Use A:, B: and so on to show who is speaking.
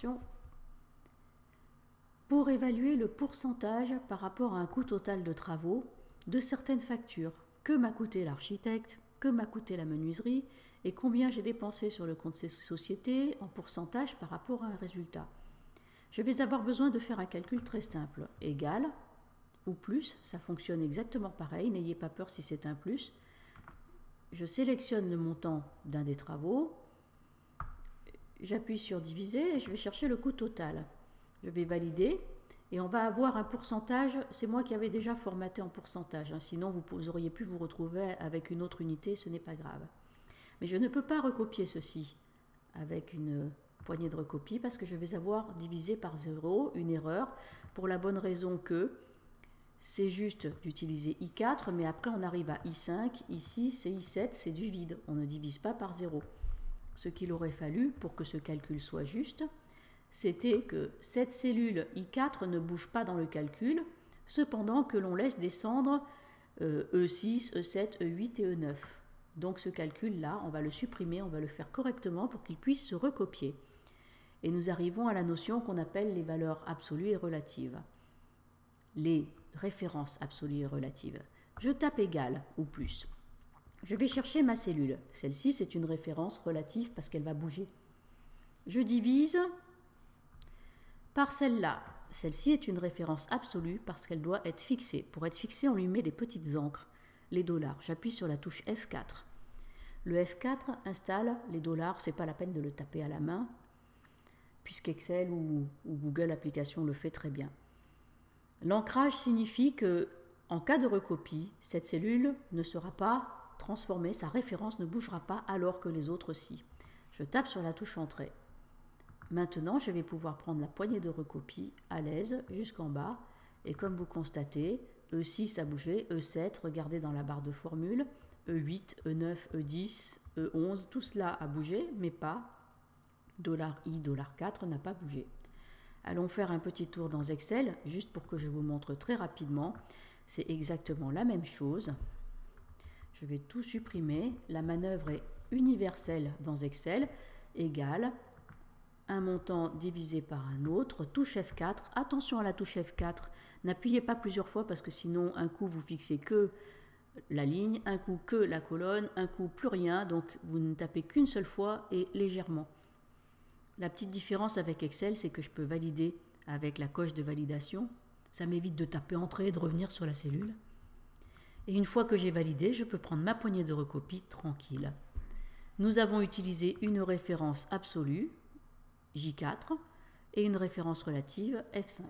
A: question. Pour évaluer le pourcentage par rapport à un coût total de travaux de certaines factures, que m'a coûté l'architecte, que m'a coûté la menuiserie et combien j'ai dépensé sur le compte société en pourcentage par rapport à un résultat. Je vais avoir besoin de faire un calcul très simple, égal ou plus, ça fonctionne exactement pareil, n'ayez pas peur si c'est un plus. Je sélectionne le montant d'un des travaux, j'appuie sur diviser et je vais chercher le coût total. Je vais valider et on va avoir un pourcentage, c'est moi qui avais déjà formaté en pourcentage, sinon vous auriez pu vous retrouver avec une autre unité, ce n'est pas grave. Mais je ne peux pas recopier ceci avec une poignée de recopie parce que je vais avoir divisé par 0, une erreur, pour la bonne raison que c'est juste d'utiliser I4, mais après on arrive à I5, ici c'est I7, c'est du vide, on ne divise pas par 0. Ce qu'il aurait fallu pour que ce calcul soit juste, c'était que cette cellule I4 ne bouge pas dans le calcul, cependant que l'on laisse descendre E6, E7, E8 et E9. Donc ce calcul-là, on va le supprimer, on va le faire correctement pour qu'il puisse se recopier. Et nous arrivons à la notion qu'on appelle les valeurs absolues et relatives. Les références absolues et relatives. Je tape égal ou plus. Je vais chercher ma cellule. Celle-ci, c'est une référence relative parce qu'elle va bouger. Je divise par celle-là. Celle-ci est une référence absolue parce qu'elle doit être fixée. Pour être fixée, on lui met des petites encres, les dollars. J'appuie sur la touche F4. Le F4 installe les dollars, c'est pas la peine de le taper à la main, puisqu'Excel ou Google Application le fait très bien. L'ancrage signifie que, en cas de recopie, cette cellule ne sera pas transformée, sa référence ne bougera pas alors que les autres si. Je tape sur la touche Entrée. Maintenant, je vais pouvoir prendre la poignée de recopie à l'aise jusqu'en bas. Et comme vous constatez, E6 a bougé, E7, regardez dans la barre de formule, E8, E9, E10, E11, tout cela a bougé, mais pas $I, $4 n'a pas bougé. Allons faire un petit tour dans Excel, juste pour que je vous montre très rapidement. C'est exactement la même chose. Je vais tout supprimer. La manœuvre est universelle dans Excel, égale un montant divisé par un autre, touche F4. Attention à la touche F4, n'appuyez pas plusieurs fois parce que sinon un coup vous fixez que la ligne, un coup que la colonne, un coup plus rien, donc vous ne tapez qu'une seule fois et légèrement. La petite différence avec Excel, c'est que je peux valider avec la coche de validation. Ça m'évite de taper Entrée et de revenir sur la cellule. Et une fois que j'ai validé, je peux prendre ma poignée de recopie tranquille. Nous avons utilisé une référence absolue, J4, et une référence relative, F5.